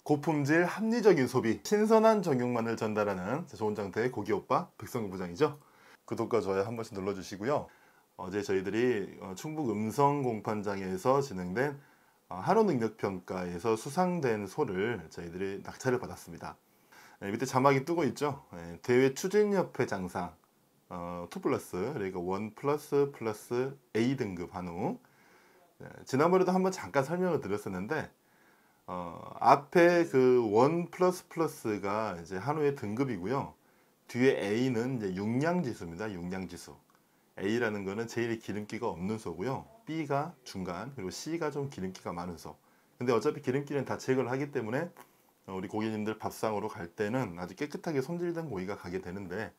고품질 합리적인 소비, 신선한 정육만을 전달하는 좋은장터의 고기오빠 백성근 부장이죠. 구독과 좋아요 한 번씩 눌러주시고요. 어제 저희들이 충북 음성 공판장에서 진행된 한우 능력평가에서 수상된 소를 저희들이 낙찰을 받았습니다. 밑에 자막이 뜨고 있죠. 대회 추진협회 장상 2 플러스, 그러니까 1 플러스 플러스 A 등급 한우. 지난번에도 한번 잠깐 설명을 드렸었는데 앞에 그 1 플러스 플러스가 이제 한우의 등급이고요. 뒤에 A는 이제 육량지수입니다. 육량지수. A라는 거는 제일 기름기가 없는 소고요. B가 중간, 그리고 C가 좀 기름기가 많은 소. 근데 어차피 기름기는 다 제거를 하기 때문에 우리 고객님들 밥상으로 갈 때는 아주 깨끗하게 손질된 고기가 가게 되는데,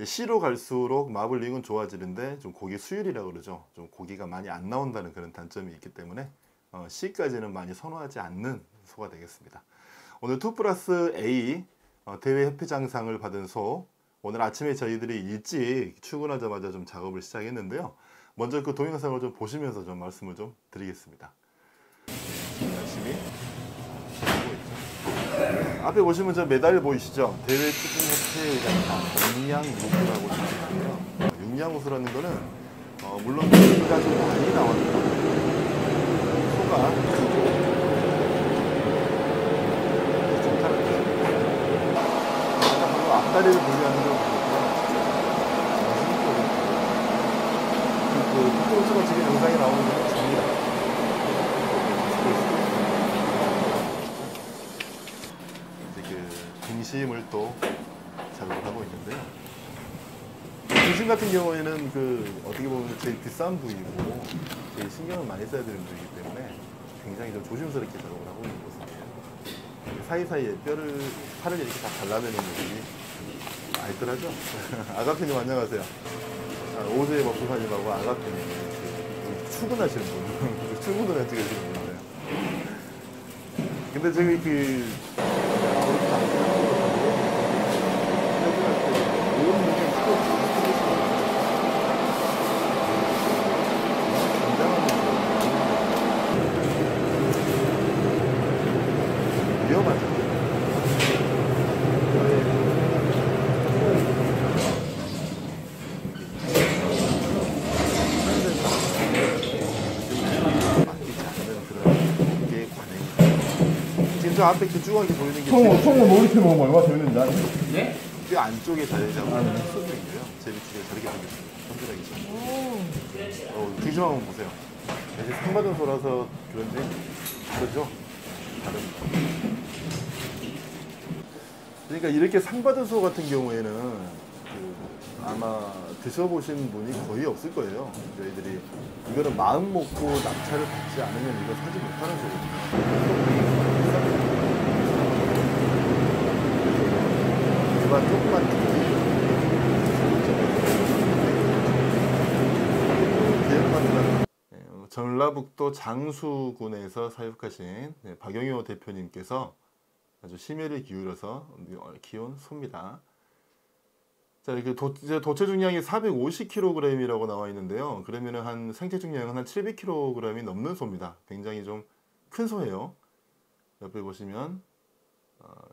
C로 갈수록 마블링은 좋아지는데 좀 고기 수율이라고 그러죠. 좀 고기가 많이 안 나온다는 그런 단점이 있기 때문에 C까지는 많이 선호하지 않는 소가 되겠습니다. 오늘 2 플러스 A 대회 협회장상을 받은 소, 오늘 아침에 저희들이 일찍 출근하자마자 좀 작업을 시작했는데요. 먼저 그 동영상을 좀 보시면서 좀 말씀을 좀 드리겠습니다. 열심히 하고 있죠. 앞에 보시면 저 메달 보이시죠? 대회 추진협회 육량우수라고 되어 있고요. 육량우수라는 거는 물론 고기가 좀 많이 나왔다. 소가 크고 좋다는 거죠. 바로 앞다리를 분리하는 걸 보니까 그 북동수가 지금 영상에 나오는 건 접니다. 이제 그 등심을 또 작업을 하고 있는데요. 등심 같은 경우에는 그 어떻게 보면 제일 비싼 부위고 제일 신경을 많이 써야 되는 부위이기 때문에 굉장히 좀 조심스럽게 작업을 하고 있는 모습이에요. 사이사이에 살을 이렇게 다 잘라내는 모습이 알뜰하죠? 아가피님 안녕하세요. 오즈의 먹부사님하고 아가피님 출근하시는 분, 출근을 찍으시는 분이에요. 근데 저기 위험하죠. 지금 저 앞에 길쭉하게 보이는 게 청어 놀이터 먹으면 얼마나 재밌는지 아니? 네? 그 안쪽에 자리 잡은 소주인데요. 제 위치가 저렇게 생겼습니다. 손질하기 전. 뒤좀 한번 보세요. 이제 상 받은 소라서 그런지 다르죠? 다릅니다. 그러니까 이렇게 상 받은 소 같은 경우에는 아마 드셔보신 분이 거의 없을 거예요. 저희들이 이거는 마음 먹고 낙찰을 받지 않으면 이거 사지 못하는 소거든요. 일반 조그만 전라북도 장수군에서 사육하신 박영효 대표님께서 아주 심혈을 기울여서 키운 소입니다. 자, 이렇게 도체 중량이 450kg이라고 나와 있는데요. 그러면은 한 생체 중량은 한 700kg이 넘는 소입니다. 굉장히 좀 큰 소예요. 옆에 보시면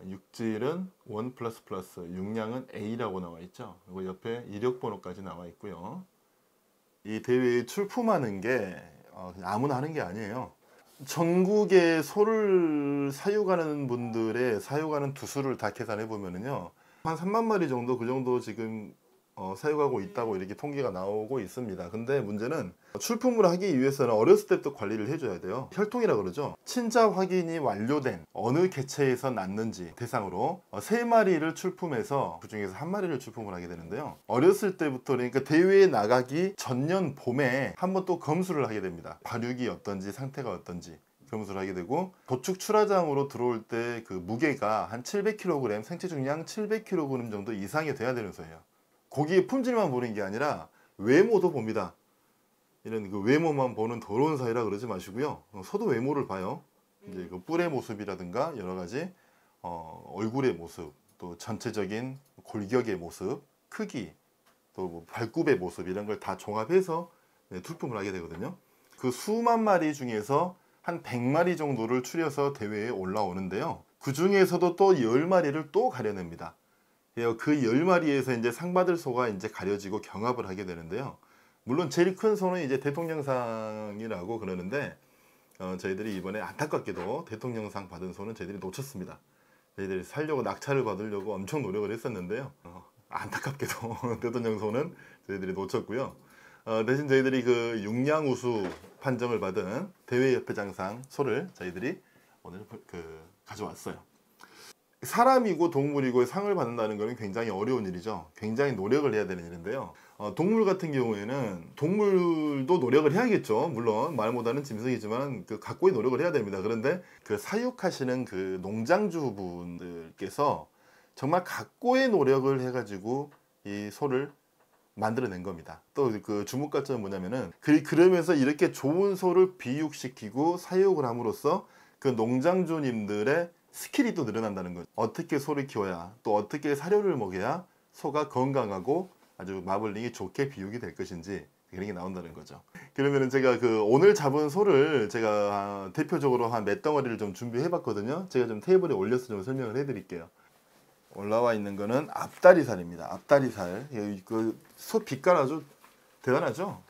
육질은 1 플러스 플러스, 육량은 A라고 나와 있죠. 그리고 옆에 이력 번호까지 나와 있고요. 이 대회에 출품하는 게 아무나 하는 게 아니에요. 전국의 소를 사육하는 분들의 사육하는 두수를 다 계산해 보면은요, 한 3만 마리 정도, 그 정도 지금 사육하고 있다고 이렇게 통계가 나오고 있습니다. 근데 문제는 출품을 하기 위해서는 어렸을 때부터 관리를 해줘야 돼요. 혈통이라 그러죠. 친자 확인이 완료된 어느 개체에서 낳는지 대상으로 3마리를 출품해서 그 중에서 1마리를 출품을 하게 되는데요. 어렸을 때부터, 그러니까 대회에 나가기 전년 봄에 한번 또 검수를 하게 됩니다. 발육이 어떤지, 상태가 어떤지 검수를 하게 되고, 도축 출하장으로 들어올 때 그 무게가 한 700kg, 생체 중량 700kg 정도 이상이 돼야 되는 소예요. 고기의 품질만 보는 게 아니라 외모도 봅니다. 이런 그 외모만 보는 더러운 사이라 그러지 마시고요. 소도 외모를 봐요. 이제 그 뿔의 모습이라든가 여러 가지 얼굴의 모습, 또 전체적인 골격의 모습, 크기, 또 뭐 발굽의 모습, 이런 걸 다 종합해서 출품을 하게 되거든요. 그 수만 마리 중에서 한 100마리 정도를 추려서 대회에 올라오는데요. 그 중에서도 또 10마리를 또 가려냅니다. 그 10마리에서 이제 상 받을 소가 이제 가려지고 경합을 하게 되는데요. 물론 제일 큰 소는 이제 대통령상이라고 그러는데 저희들이 이번에 안타깝게도 대통령상 받은 소는 저희들이 놓쳤습니다. 저희들이 살려고 낙찰을 받으려고 엄청 노력을 했었는데요. 안타깝게도 대통령소는 저희들이 놓쳤고요. 대신 저희들이 그 육량우수 판정을 받은 대외협회장상 소를 저희들이 오늘 가져왔어요. 사람이고 동물이고 상을 받는다는 것은 굉장히 어려운 일이죠. 굉장히 노력을 해야 되는 일인데요. 동물 같은 경우에는 동물도 노력을 해야겠죠. 물론 말 못하는 짐승이지만 그 각고의 노력을 해야 됩니다. 그런데 그 사육하시는 그 농장주분들께서 정말 각고의 노력을 해가지고 이 소를 만들어낸 겁니다. 또 그 주목가점은 뭐냐면은 그러면서 이렇게 좋은 소를 비육시키고 사육을 함으로써 그 농장주님들의 스킬이 또 늘어난다는 거죠. 어떻게 소를 키워야 또 어떻게 사료를 먹여야 소가 건강하고 아주 마블링이 좋게 비육이 될 것인지 그런 게 나온다는 거죠. 그러면은 제가 그 오늘 잡은 소를 제가 대표적으로 한 몇 덩어리를 좀 준비해 봤거든요. 제가 좀 테이블에 올려서 좀 설명을 해 드릴게요. 올라와 있는 거는 앞다리살입니다. 앞다리살. 그 소 빛깔 아주 대단하죠.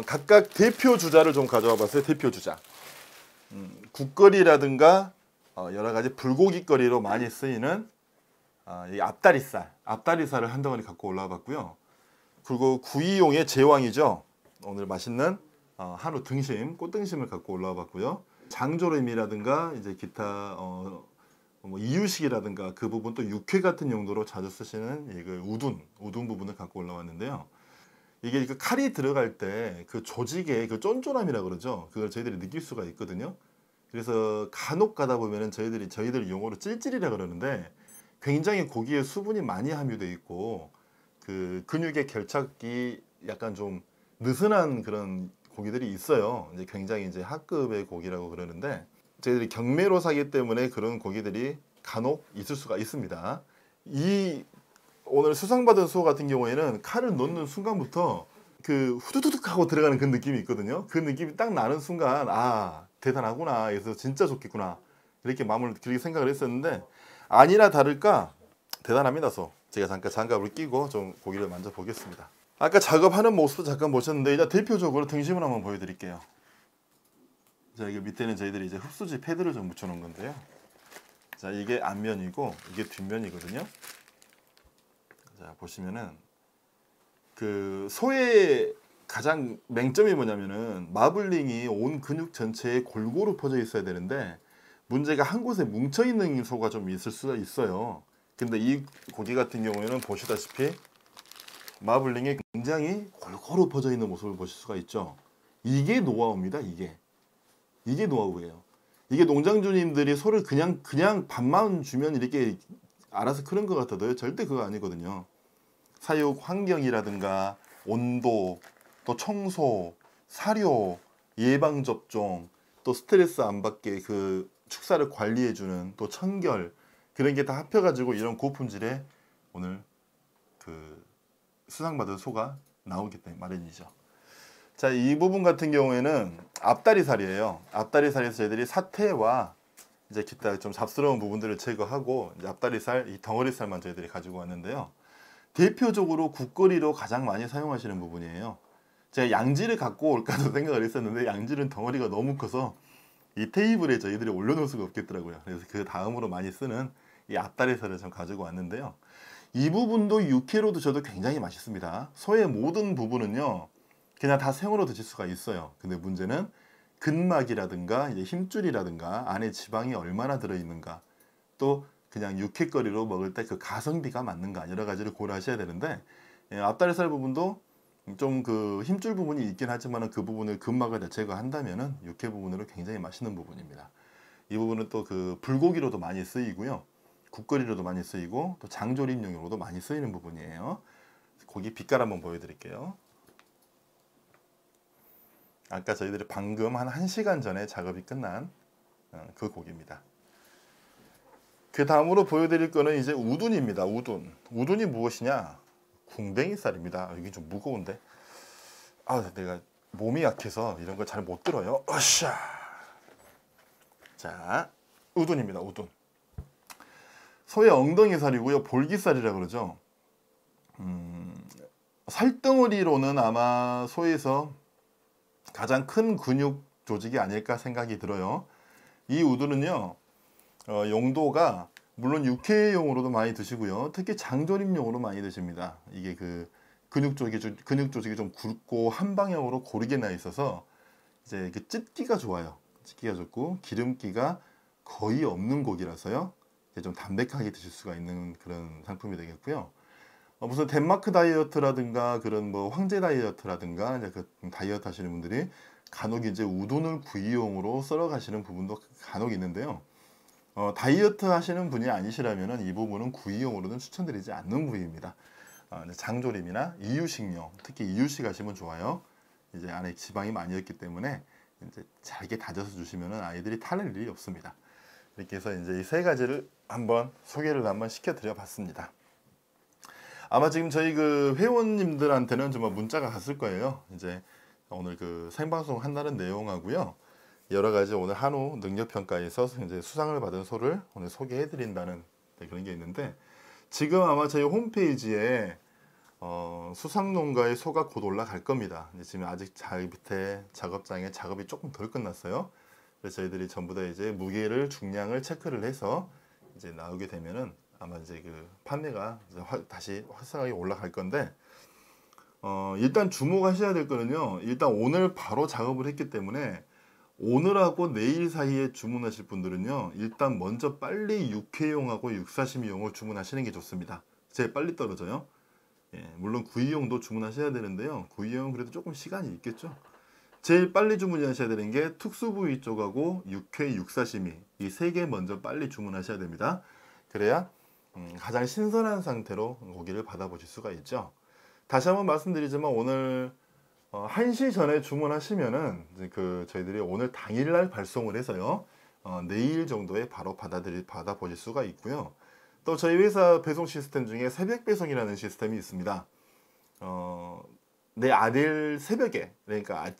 각각 대표 주자를 좀 가져와 봤어요. 대표 주자. 국거리라든가 여러 가지 불고기거리로 많이 쓰이는 이 앞다리살을 한 덩어리 갖고 올라와 봤고요. 그리고 구이용의 제왕이죠. 오늘 맛있는 한우 등심, 꽃등심을 갖고 올라와 봤고요. 장조림이라든가 이제 기타 뭐 이유식이라든가 그 부분 또 육회 같은 용도로 자주 쓰시는 그 우둔 부분을 갖고 올라왔는데요. 이게 그 칼이 들어갈 때 그 조직의 그 쫀쫀함이라 그러죠. 그걸 저희들이 느낄 수가 있거든요. 그래서 간혹 가다 보면은 저희들 용어로 찔찔이라 그러는데 굉장히 고기에 수분이 많이 함유되어 있고 그 근육의 결착이 약간 좀 느슨한 그런 고기들이 있어요. 이제 굉장히 이제 하급의 고기라고 그러는데 저희들이 경매로 사기 때문에 그런 고기들이 간혹 있을 수가 있습니다. 이 오늘 수상받은 소 같은 경우에는 칼을 넣는 순간부터 그 후두둑 하고 들어가는 그 느낌이 있거든요. 그 느낌이 딱 나는 순간 대단하구나. 그래서 진짜 좋겠구나. 이렇게 마음을 그렇게 생각을 했었는데 아니나 다를까 대단합니다. 소. 제가 잠깐 장갑을 끼고 좀 고기를 만져보겠습니다. 아까 작업하는 모습도 잠깐 보셨는데 이제 대표적으로 등심을 한번 보여드릴게요. 자, 여기 밑에는 저희들이 이제 흡수지 패드를 좀 묻혀놓은 건데요. 자, 이게 앞면이고 이게 뒷면이거든요. 자, 보시면은 그 소의 가장 맹점이 뭐냐면은 마블링이 온 근육 전체에 골고루 퍼져 있어야 되는데 문제가 한 곳에 뭉쳐 있는 소가 좀 있을 수가 있어요. 근데 이 고기 같은 경우에는 보시다시피 마블링이 굉장히 골고루 퍼져 있는 모습을 보실 수가 있죠. 이게 노하우입니다. 이게 노하우예요. 이게 농장주님들이 소를 그냥 밥만 주면 이렇게 알아서 크는 것 같아도요. 절대 그거 아니거든요. 사육 환경이라든가 온도, 또 청소, 사료, 예방접종, 또 스트레스 안 받게 그 축사를 관리해주는 또 청결 그런 게 다 합혀가지고 이런 고품질의 오늘 그 수상받은 소가 나오기 때문에 마련이죠. 자, 이 부분 같은 경우에는 앞다리살이에요. 앞다리살에서 저희들이 사태와 이제 기타 좀 잡스러운 부분들을 제거하고 이제 앞다리살, 이 덩어리살만 저희들이 가지고 왔는데요. 대표적으로 국거리로 가장 많이 사용하시는 부분이에요. 제가 양지를 갖고 올까도 생각을 했었는데 양지는 덩어리가 너무 커서 이 테이블에 저희들이 올려놓을 수가 없겠더라고요. 그래서 그 다음으로 많이 쓰는 이 앞다리살을 좀 가지고 왔는데요. 이 부분도 육회로 드셔도 굉장히 맛있습니다. 소의 모든 부분은요. 그냥 다 생으로 드실 수가 있어요. 근데 문제는 근막이라든가 이제 힘줄이라든가 안에 지방이 얼마나 들어있는가 또 그냥 육회거리로 먹을 때 그 가성비가 맞는가 여러 가지를 고려하셔야 되는데 앞다리살 부분도 좀 그 힘줄 부분이 있긴 하지만 그 부분을 근막을 제거한다면은 육회 부분으로 굉장히 맛있는 부분입니다. 이 부분은 또 그 불고기로도 많이 쓰이고요. 국거리로도 많이 쓰이고 또 장조림용으로도 많이 쓰이는 부분이에요. 고기 빛깔 한번 보여드릴게요. 아까 저희들이 방금 한 1시간 전에 작업이 끝난 그 고기입니다. 그 다음으로 보여드릴 거는 이제 우둔입니다. 우둔이 무엇이냐? 궁뎅이살입니다. 여기 좀 무거운데. 내가 몸이 약해서 이런 걸 잘 못 들어요. 으쌰. 자, 우둔입니다. 우둔. 소의 엉덩이 살이고요. 볼기살이라 그러죠. 살덩어리로는 아마 소에서 가장 큰 근육 조직이 아닐까 생각이 들어요. 이 우두는요, 용도가 물론 육회용으로도 많이 드시고요. 특히 장조림용으로 많이 드십니다. 이게 그 근육 조직이 좀 굵고 한 방향으로 고르게 나 있어서 이제 그 찢기가 좋아요. 찢기가 좋고 기름기가 거의 없는 고기라서요. 좀 담백하게 드실 수가 있는 그런 상품이 되겠고요. 무슨 덴마크 다이어트라든가 그런 뭐 황제 다이어트라든가 이제 그 다이어트 하시는 분들이 간혹 이제 우둔을 구이용으로 썰어 가시는 부분도 간혹 있는데요. 다이어트 하시는 분이 아니시라면은 이 부분은 구이용으로는 추천드리지 않는 부위입니다. 장조림이나 이유식용, 특히 이유식 하시면 좋아요. 이제 안에 지방이 많이 있기 때문에 이제 잘게 다져서 주시면은 아이들이 탈 일이 없습니다. 이렇게 해서 이제 이 세 가지를 한번 소개를 한번 시켜드려 봤습니다. 아마 지금 저희 그 회원님들한테는 정말 문자가 갔을 거예요. 이제 오늘 그 생방송 한다는 내용하고요. 여러 가지 오늘 한우 능력평가에서 이제 수상을 받은 소를 오늘 소개해 드린다는 그런 게 있는데, 지금 아마 저희 홈페이지에 수상농가의 소가 곧 올라갈 겁니다. 지금 아직 밑에 작업장에 작업이 조금 덜 끝났어요. 그래서 저희들이 전부 다 이제 무게를 중량을 체크를 해서 이제 나오게 되면은 아마 이제 그 판매가 이제 다시 활성하게 올라갈 건데, 일단 주목하셔야 될 거는요. 일단 오늘 바로 작업을 했기 때문에 오늘하고 내일 사이에 주문하실 분들은요, 일단 먼저 빨리 육회용하고 육사시미용을 주문하시는 게 좋습니다. 제일 빨리 떨어져요. 예, 물론 구이용도 주문하셔야 되는데요. 구이용은 그래도 조금 시간이 있겠죠. 제일 빨리 주문하셔야 되는 게 특수부위 쪽하고 육회, 육사시미 이 세 개 먼저 빨리 주문하셔야 됩니다. 그래야 가장 신선한 상태로 고기를 받아보실 수가 있죠. 다시 한번 말씀드리지만 오늘 1시 전에 주문하시면은 이제 그 저희들이 오늘 당일날 발송을 해서요. 내일 정도에 바로 받아보실 수가 있고요. 또 저희 회사 배송 시스템 중에 새벽 배송이라는 시스템이 있습니다. 내일 새벽에, 그러니까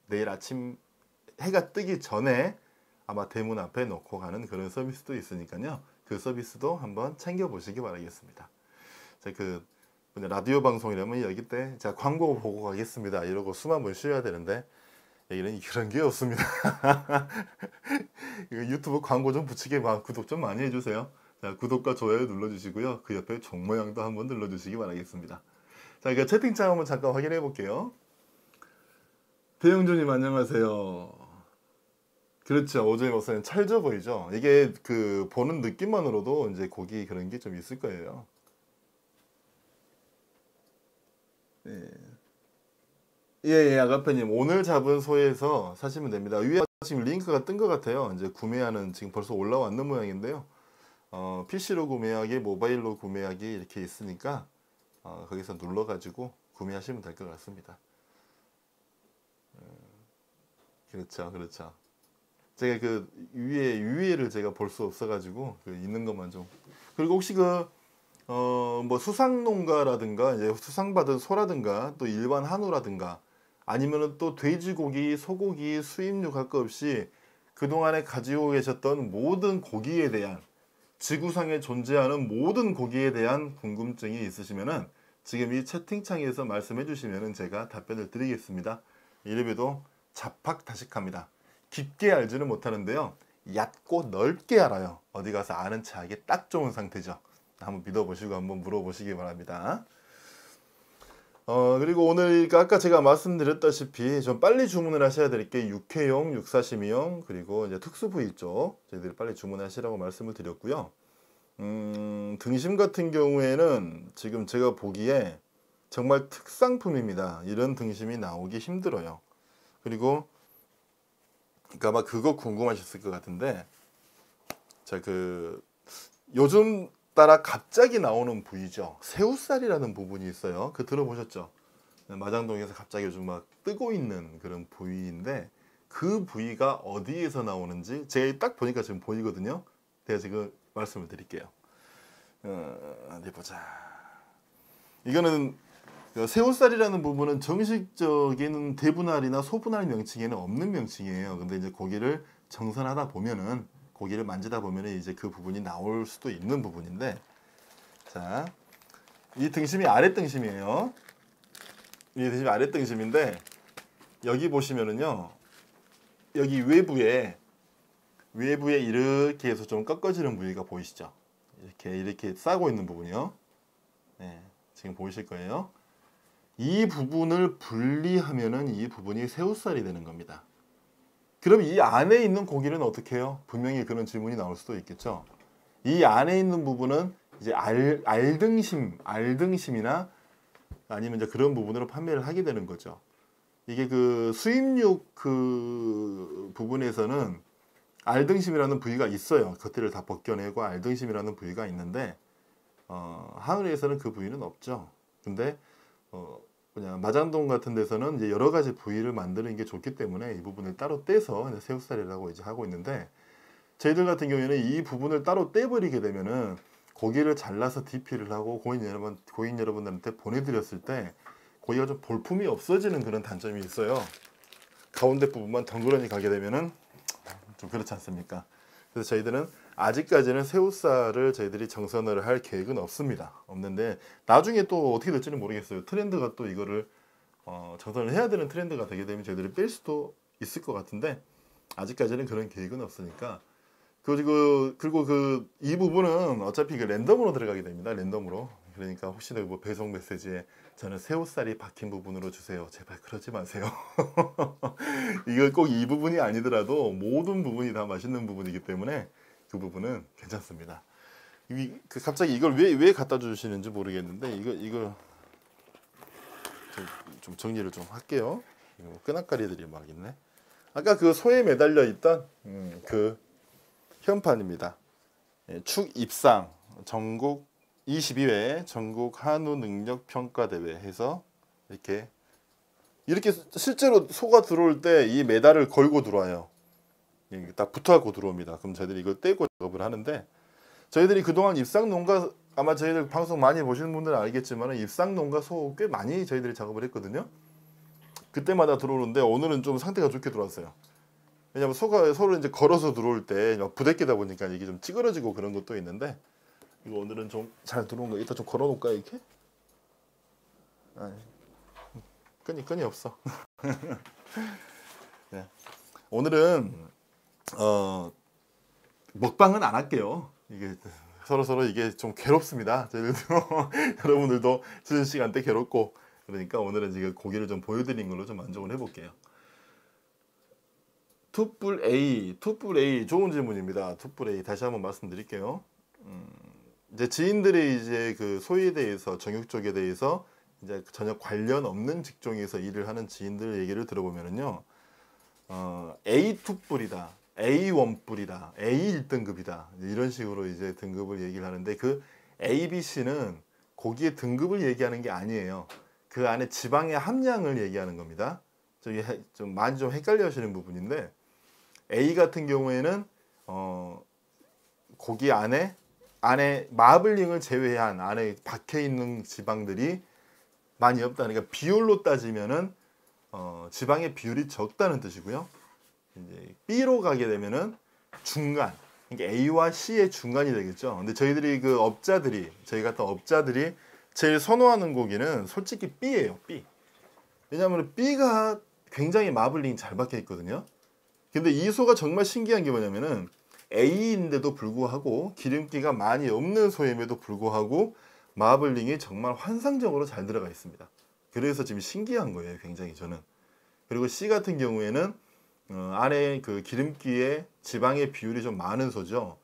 내일 아침 해가 뜨기 전에 아마 대문 앞에 놓고 가는 그런 서비스도 있으니까요. 그 서비스도 한번 챙겨보시기 바라겠습니다. 그 라디오 방송이라면 여기 때 자 광고 보고 가겠습니다 이러고 숨 한번 쉬어야 되는데 여기는 그런 게 없습니다. 유튜브 광고 좀 붙이게 구독 좀 많이 해주세요. 자, 구독과 좋아요 눌러주시고요. 그 옆에 종 모양도 한번 눌러주시기 바라겠습니다. 자, 이거 채팅창 한번 잠깐 확인해 볼게요. 배영준님 안녕하세요. 그렇죠. 오즈의 목소리는 찰져 보이죠. 이게 그 보는 느낌만으로도 이제 고기 그런 게 좀 있을 거예요. 예, 아가페님 오늘 잡은 소에서 사시면 됩니다. 위에 지금 링크가 뜬 것 같아요. 이제 구매하는 지금 벌써 올라왔는 모양인데요. PC로 구매하기, 모바일로 구매하기 이렇게 있으니까 거기서 눌러가지고 구매하시면 될 것 같습니다. 그렇죠. 제가 그 위에를 제가 볼 수 없어가지고 그 있는 것만 좀. 그리고 혹시 뭐 수상농가라든가 이제 수상받은 소라든가 또 일반 한우라든가 아니면은 또 돼지고기, 소고기, 수입육 할 거 없이 그동안에 가지고 계셨던 모든 고기에 대한 지구상에 존재하는 모든 고기에 대한 궁금증이 있으시면은 지금 이 채팅창에서 말씀해 주시면은 제가 답변을 드리겠습니다. 이래봬도 자팍다식합니다. 깊게 알지는 못하는데요. 얕고 넓게 알아요. 어디 가서 아는 체 하기 딱 좋은 상태죠. 한번 믿어보시고 한번 물어보시기 바랍니다. 그리고 오늘 아까 제가 말씀드렸다시피 좀 빨리 주문을 하셔야 될 게 육회용, 육사시미용 그리고 이제 특수 부위 쪽 저희들이 빨리 주문하시라고 말씀을 드렸고요. 등심 같은 경우에는 지금 제가 보기에 정말 특상품입니다. 이런 등심이 나오기 힘들어요. 그리고 아마 그거 궁금하셨을 것 같은데 자 요즘 따라 갑자기 나오는 부위죠. 새우살이라는 부분이 있어요. 들어보셨죠? 마장동에서 갑자기 요즘 막 뜨고 있는 그런 부위인데 그 부위가 어디에서 나오는지 제가 딱 보니까 지금 보이거든요. 제가 지금 말씀을 드릴게요. 어디 보자. 이거는 새우살이라는 부분은 정식적인 대분할이나 소분할 명칭에는 없는 명칭이에요. 근데 이제 고기를 정선하다 보면은 고기를 만지다 보면 이제 그 부분이 나올 수도 있는 부분인데, 자, 이 등심이 아랫등심이에요. 이 등심이 아랫등심인데, 여기 보시면은요, 여기 외부에 이렇게 해서 좀 꺾어지는 부위가 보이시죠? 이렇게 싸고 있는 부분이요. 네, 지금 보이실 거예요. 이 부분을 분리하면은 이 부분이 새우살이 되는 겁니다. 그럼 이 안에 있는 고기는 어떻게 해요? 분명히 그런 질문이 나올 수도 있겠죠. 이 안에 있는 부분은 이제 알등심이나 아니면 이제 그런 부분으로 판매를 하게 되는 거죠. 이게 그 수입육 그 부분에서는 알등심이라는 부위가 있어요. 겉에를 다 벗겨내고 알등심이라는 부위가 있는데, 하늘에서는 그 부위는 없죠. 근데 그냥 마장동 같은 데서는 이제 여러 가지 부위를 만드는 게 좋기 때문에 이 부분을 따로 떼서 이제 새우살이라고 이제 하고 있는데, 저희들 같은 경우에는 이 부분을 따로 떼버리게 되면은 고기를 잘라서 DP를 하고 고객 여러분들한테 보내드렸을 때 고기가 좀 볼품이 없어지는 그런 단점이 있어요. 가운데 부분만 덩그러니 가게 되면은 좀 그렇지 않습니까? 그래서 저희들은 아직까지는 새우살을 저희들이 정선을 할 계획은 없는데 나중에 또 어떻게 될지는 모르겠어요. 트렌드가 또 이거를 정선을 해야 되는 트렌드가 되게 되면 저희들이 뺄 수도 있을 것 같은데, 아직까지는 그런 계획은 없으니까. 그리고 이 부분은 어차피 랜덤으로 들어가게 됩니다. 랜덤으로. 그러니까 혹시나 뭐 배송 메시지에 저는 새우살이 박힌 부분으로 주세요, 제발 그러지 마세요. 이거 꼭 이 부분이 아니더라도 모든 부분이 다 맛있는 부분이기 때문에 그 부분은 괜찮습니다. 갑자기 이걸 왜 갖다 주시는지 모르겠는데, 이걸 좀 정리를 좀 할게요. 끈악가리들이 막 있네. 아까 그 소에 매달려 있던 그 현판입니다. 축 입상 전국 22회 전국 한우 능력 평가 대회 해서 이렇게 실제로 소가 들어올 때 이 메달을 걸고 들어와요. 딱 붙어갖고 들어옵니다. 그럼 저희들이 이걸 떼고 작업을 하는데, 저희들이 그동안 입상농가, 아마 저희들 방송 많이 보시는 분들은 알겠지만 입상농가 소 꽤 많이 저희들이 작업을 했거든요. 그때마다 들어오는데 오늘은 좀 상태가 좋게 들어왔어요. 왜냐면 소를 이제 걸어서 들어올 때 부대끼다 보니까 이게 좀 찌그러지고 그런 것도 있는데, 이거 오늘은 좀 잘 들어온 거 이따 좀 걸어놓을까 이렇게? 아니, 끈이 없어. 네. 오늘은 먹방은 안 할게요. 이게 서로 이게 좀 괴롭습니다. 저희들도 여러분들도 쉬는 시간대 괴롭고, 그러니까 오늘은 지금 고기를 좀 보여드린 걸로 좀 만족을 해볼게요. 투뿔 A 좋은 질문입니다. 투뿔 A 다시 한번 말씀드릴게요. 이제 지인들이 이제 그 소에 대해서, 정육 쪽에 대해서 이제 전혀 관련 없는 직종에서 일을 하는 지인들 얘기를 들어보면은요, A2뿔이다, A1뿔이다, A1등급이다 이런 식으로 이제 등급을 얘기를 하는데, 그 A, B, C는 고기의 등급을 얘기하는 게 아니에요. 그 안에 지방의 함량을 얘기하는 겁니다. 좀 많이 좀 헷갈려 하시는 부분인데, A 같은 경우에는 고기 안에 마블링을 제외한 안에 박혀 있는 지방들이 많이 없다. 그러니까 비율로 따지면은 지방의 비율이 적다는 뜻이고요. 이제 B로 가게 되면은 중간, 그러니까 A와 C의 중간이 되겠죠. 근데 저희 같은 업자들이 제일 선호하는 고기는 솔직히 B예요. B. 왜냐하면 B가 굉장히 마블링이 잘 박혀 있거든요. 근데 이 소가 정말 신기한 게 뭐냐면은 A인데도 불구하고 기름기가 많이 없는 소임에도 불구하고 마블링이 정말 환상적으로 잘 들어가 있습니다. 그래서 지금 신기한 거예요, 굉장히 저는. 그리고 C 같은 경우에는 안에 그 기름기에 지방의 비율이 좀 많은 소죠.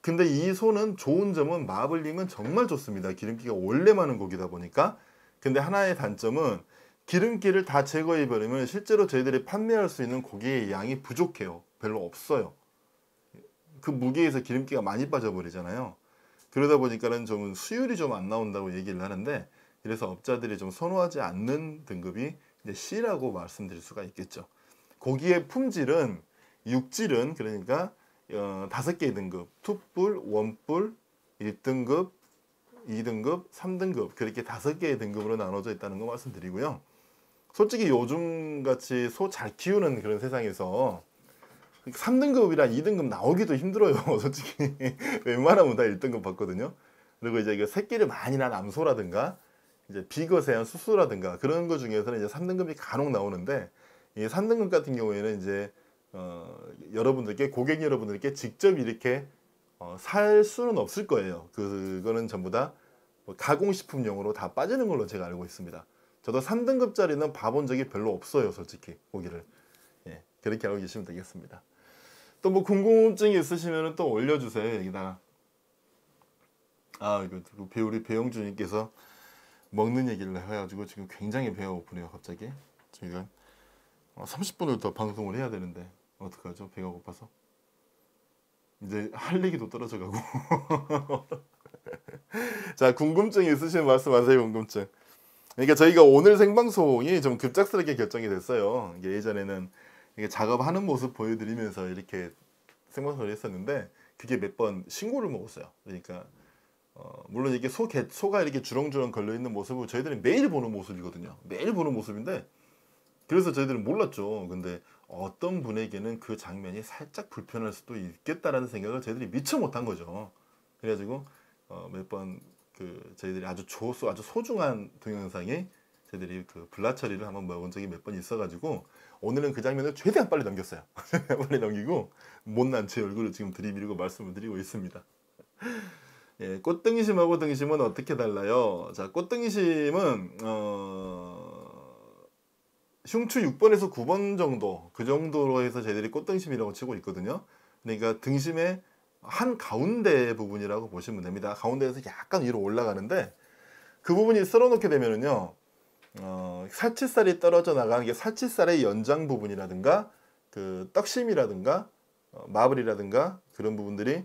근데 이 소는 좋은 점은 마블링은 정말 좋습니다. 기름기가 원래 많은 고기다 보니까. 근데 하나의 단점은 기름기를 다 제거해 버리면 실제로 저희들이 판매할 수 있는 고기의 양이 부족해요. 별로 없어요. 그 무게에서 기름기가 많이 빠져버리잖아요. 그러다 보니까는 좀 수율이 좀 안 나온다고 얘기를 하는데, 그래서 업자들이 좀 선호하지 않는 등급이 이제 C라고 말씀드릴 수가 있겠죠. 고기의 품질은, 육질은 그러니까 5개의 등급, 투뿔, 원뿔, 1등급, 2등급, 3등급 그렇게 5개의 등급으로 나눠져 있다는 거 말씀드리고요. 솔직히 요즘 같이 소 잘 키우는 그런 세상에서 3등급이랑 2등급 나오기도 힘들어요. 솔직히 웬만하면 다 1등급 받거든요. 그리고 이제 새끼를 많이 낳은 암소라든가 이제 비거세한 수수라든가 그런 거 중에서는 이제 3등급이 간혹 나오는데 이 3등급 같은 경우에는 이제 여러분들께 고객 여러분들께 직접 이렇게 살 수는 없을 거예요. 그거는 전부 다 가공식품용으로 다 빠지는 걸로 제가 알고 있습니다. 저도 3등급짜리는 봐본 적이 별로 없어요, 솔직히 고기를. 예, 그렇게 알고 계시면 되겠습니다. 또 뭐 궁금증이 있으시면 또 올려주세요, 여기다가. 이거 우리 배영주님께서 먹는 얘기를 해가지고 지금 굉장히 배가 고프네요, 갑자기. 저희가 30분을 더 방송을 해야 되는데 어떡하죠? 배가 고파서. 이제 할 얘기도 떨어져가고. 자, 궁금증이 있으시면 말씀하세요, 궁금증. 그러니까 저희가 오늘 생방송이 좀 급작스럽게 결정이 됐어요. 이게 예전에는 이게 작업하는 모습 보여드리면서 이렇게 생방송을 했었는데 그게 몇 번 신고를 먹었어요. 그러니까 물론 이게 소가 이렇게 주렁주렁 걸려 있는 모습을 저희들이 매일 보는 모습이거든요. 매일 보는 모습인데 그래서 저희들은 몰랐죠. 근데 어떤 분에게는 그 장면이 살짝 불편할 수도 있겠다라는 생각을 저희들이 미처 못한 거죠. 그래가지고 몇 번 저희들이 아주 소중한 동영상에 저희들이 블라 처리를 한번 먹은 적이 몇 번 있어가지고 오늘은 그 장면을 최대한 빨리 넘겼어요. 빨리 넘기고 못난 제 얼굴을 지금 들이밀고 말씀을 드리고 있습니다. 예, 꽃등심하고 등심은 어떻게 달라요? 자, 꽃등심은 흉추 6번에서 9번 정도 그 정도로 해서 저희들이 꽃등심이라고 치고 있거든요. 그러니까 등심의 한 가운데 부분이라고 보시면 됩니다. 가운데에서 약간 위로 올라가는데 그 부분이 썰어놓게 되면은요, 살치살이 떨어져 나가는 게 살치살의 연장 부분이라든가 그 떡심이라든가 마블이라든가 그런 부분들이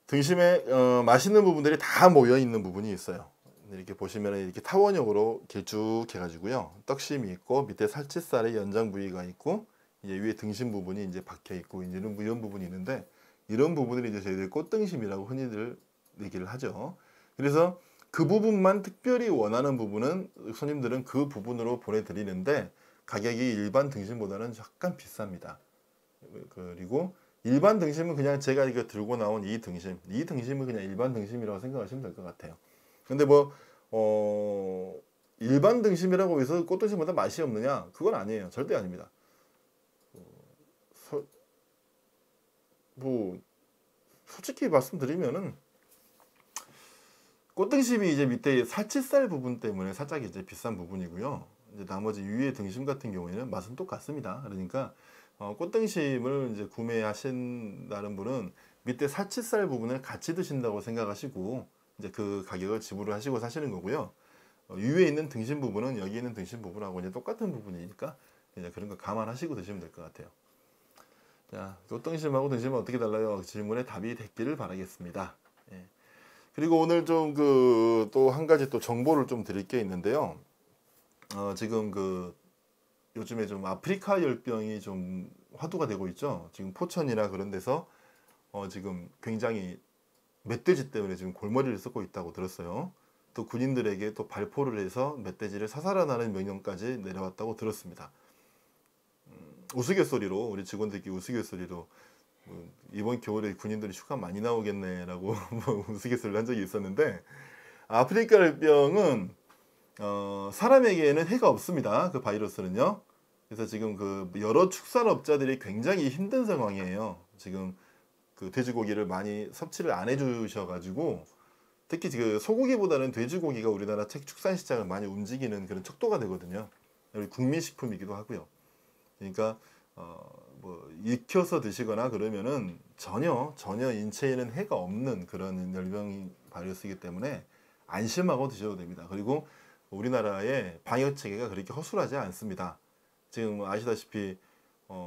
등심에 맛있는 부분들이 다 모여 있는 부분이 있어요. 이렇게 보시면 이렇게 타원형으로 길쭉해 가지고요, 떡심이 있고 밑에 살치살의 연장 부위가 있고 이제 위에 등심 부분이 이제 박혀 있고 이제 이런 부분이 있는데 이런 부분을 이제 저희들 꽃등심이라고 흔히들 얘기를 하죠. 그래서 그 부분만 특별히 원하는 부분은 손님들은 그 부분으로 보내드리는데 가격이 일반 등심보다는 약간 비쌉니다. 그리고 일반 등심은 그냥 제가 이거 들고 나온 이 등심은 그냥 일반 등심이라고 생각하시면 될 것 같아요. 근데 뭐 일반 등심이라고 해서 꽃등심보다 맛이 없느냐? 그건 아니에요. 절대 아닙니다. 솔직히 말씀드리면은 꽃등심이 이제 밑에 살치살 부분 때문에 살짝 이제 비싼 부분이고요. 이제 나머지 위에 등심 같은 경우에는 맛은 똑같습니다. 그러니까 꽃등심을 이제 구매하신다는 분은 밑에 살치살 부분을 같이 드신다고 생각하시고 이제 그 가격을 지불을 하시고 사시는 거고요. 위에 있는 등심 부분은 여기 있는 등심 부분하고 이제 똑같은 부분이니까 이제 그런 거 감안하시고 드시면 될 것 같아요. 자, 꽃등심하고 등심은 어떻게 달라요? 질문에 답이 됐기를 바라겠습니다. 예. 그리고 오늘 좀 또 한 가지 또 정보를 좀 드릴 게 있는데요. 지금 요즘에 좀 아프리카 열병이 좀 화두가 되고 있죠. 지금 포천이나 그런 데서 지금 굉장히 멧돼지 때문에 지금 골머리를 썩고 있다고 들었어요. 또 군인들에게 또 발포를 해서 멧돼지를 사살하라는 명령까지 내려왔다고 들었습니다. 우스갯소리로 우리 직원들끼리 우스갯소리로 이번 겨울에 군인들이 휴가 많이 나오겠네라고 우스갯소리를 한 적이 있었는데 아프리카 열병은 사람에게는 해가 없습니다. 그 바이러스는요. 그래서 지금 여러 축산업자들이 굉장히 힘든 상황이에요. 지금 돼지고기를 많이 섭취를 안 해주셔가지고 특히 소고기보다는 돼지고기가 우리나라 축산시장을 많이 움직이는 그런 척도가 되거든요. 국민식품이기도 하고요. 그러니까 익혀서 드시거나 그러면은 전혀 인체에는 해가 없는 그런 열병 바이러스이기 때문에 안심하고 드셔도 됩니다. 그리고 우리나라의 방역 체계가 그렇게 허술하지 않습니다. 지금 아시다시피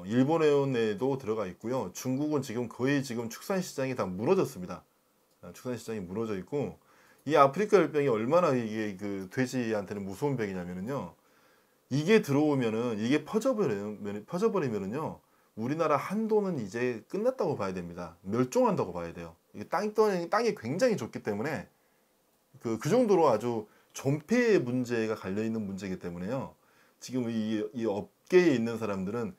일본에도 들어가 있고요. 중국은 지금 거의 축산시장이 다 무너졌습니다. 축산시장이 무너져 있고 이 아프리카 열병이 얼마나 이게 돼지한테는 무서운 병이냐면요. 이게 들어오면은 이게 퍼져버리면은요. 우리나라 한도는 이제 끝났다고 봐야 됩니다. 멸종한다고 봐야 돼요. 이게 땅이 굉장히 좁기 때문에 그 정도로 아주 존폐의 문제가 갈려 있는 문제이기 때문에요. 지금 이 업계에 있는 사람들은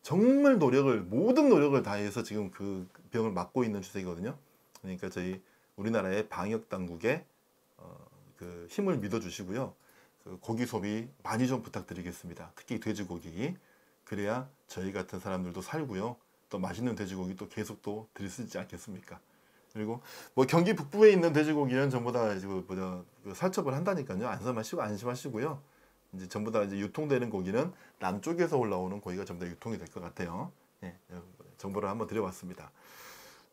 정말 모든 노력을 다해서 지금 그 병을 막고 있는 추세거든요. 그러니까 저희 우리나라의 방역 당국에 그 힘을 믿어주시고요. 그 고기 소비 많이 좀 부탁드리겠습니다. 특히 돼지고기. 그래야 저희 같은 사람들도 살고요. 또 맛있는 돼지고기 또 계속 또 드릴 수 있지 않겠습니까? 그리고 뭐 경기 북부에 있는 돼지고기는 전부 다 그 살처분 한다니까요. 안심하시고요. 이제 전부 다 이제 유통되는 고기는 남쪽에서 올라오는 고기가 전부 다 유통이 될 것 같아요. 예, 정보를 한번 드려봤습니다.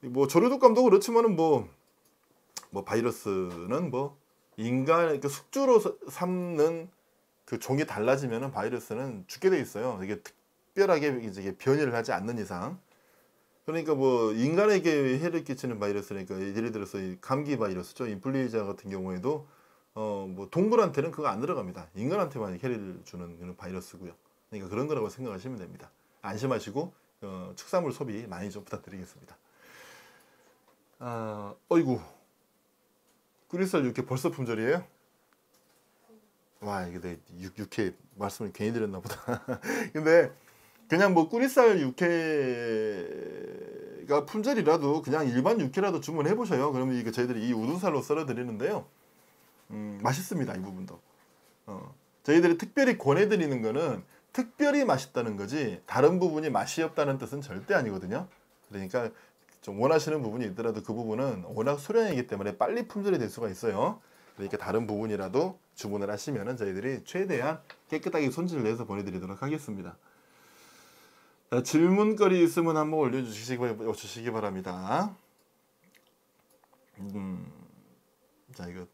뭐 조류독감도 그렇지만은 뭐 바이러스는 뭐 인간 그 숙주로 삼는 그 종이 달라지면은 바이러스는 죽게 돼 있어요. 이게 특별하게 이제 변이를 하지 않는 이상. 그러니까 뭐 인간에게 해를 끼치는 바이러스니까 예를 들어서 이 감기 바이러스죠. 인플루엔자 같은 경우에도 뭐 동물한테는 그거 안 들어갑니다. 인간한테만 해를 주는 그런 바이러스고요. 그러니까 그런 거라고 생각하시면 됩니다. 안심하시고 축산물 소비 많이 좀 부탁드리겠습니다. 어이구, 꿀리살 육회 벌써 품절이에요? 와, 이게 내 육회 말씀을 괜히 드렸나 보다. 근데 그냥 뭐 꿀리살 육회가 품절이라도 그냥 일반 육회라도 주문해 보셔요. 그러면 이거 저희들이 이 우둔살로 썰어 드리는데요. 맛있습니다. 이 부분도. 저희들이 특별히 권해드리는 거는 특별히 맛있다는 거지 다른 부분이 맛이 없다는 뜻은 절대 아니거든요. 그러니까 좀 원하시는 부분이 있더라도 그 부분은 워낙 소량이기 때문에 빨리 품절이 될 수가 있어요. 그러니까 다른 부분이라도 주문을 하시면은 저희들이 최대한 깨끗하게 손질을 해서 보내드리도록 하겠습니다. 자, 질문거리 있으면 한번 올려주시기 바랍니다. 자, 이거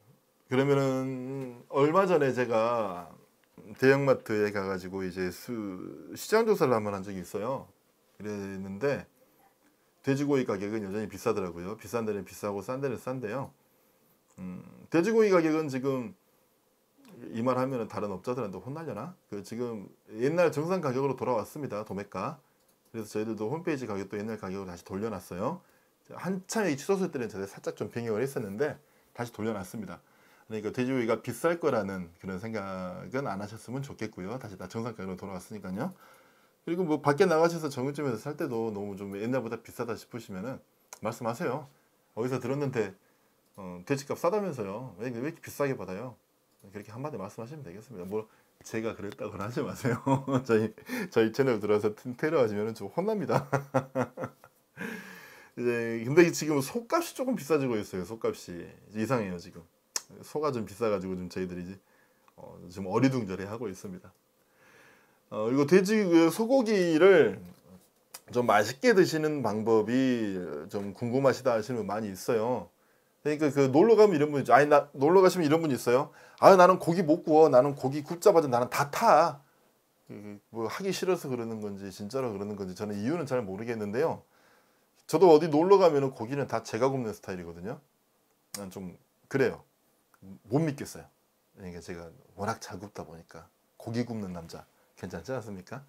그러면은 얼마 전에 제가 대형마트에 가가지고 이제 시장 조사를 한번 한 적이 있어요. 그랬는데 돼지고기 가격은 여전히 비싸더라고요. 비싼 데는 비싸고 싼 데는 싼데요. 돼지고기 가격은 지금 이 말 하면은 다른 업자들한테 혼날려나? 그 지금 옛날 정상 가격으로 돌아왔습니다. 도매가. 그래서 저희들도 홈페이지 가격도 옛날 가격으로 다시 돌려놨어요. 한참에 취소했을 때는 제가 살짝 좀 변경을 했었는데 다시 돌려놨습니다. 그러니까 돼지고기가 비쌀 거라는 그런 생각은 안 하셨으면 좋겠고요. 다시 다 정상 가격으로 돌아왔으니까요. 그리고 뭐 밖에 나가셔서 정육점에서 살 때도 너무 좀 옛날보다 비싸다 싶으시면은 말씀하세요. 어디서 들었는데 돼지값 싸다면서요. 왜 이렇게 비싸게 받아요? 그렇게 한마디 말씀하시면 되겠습니다. 뭐 제가 그랬다고는 하지 마세요. 저희 채널 들어와서 테러 하시면은 좀 혼납니다. 이제 근데 지금 소값이 조금 비싸지고 있어요. 소값이 이상해요 지금. 소가 좀 비싸가지고 좀 저희들이 이제 좀 어리둥절해 하고 있습니다. 그리고 소고기를 좀 맛있게 드시는 방법이 좀 궁금하시다 하시는 분 많이 있어요. 그러니까 그 놀러 가면 이런 분 있죠. 아니 나 놀러 가시면 이런 분 있어요. 아 나는 고기 못 구워. 나는 고기 굽자마자 나는 다 타. 뭐 하기 싫어서 그러는 건지 진짜로 그러는 건지 저는 이유는 잘 모르겠는데요. 저도 어디 놀러 가면은 고기는 다 제가 굽는 스타일이거든요. 난 좀 그래요. 못 믿겠어요. 그러니까 제가 워낙 잘 굽다 보니까 고기 굽는 남자 괜찮지 않습니까?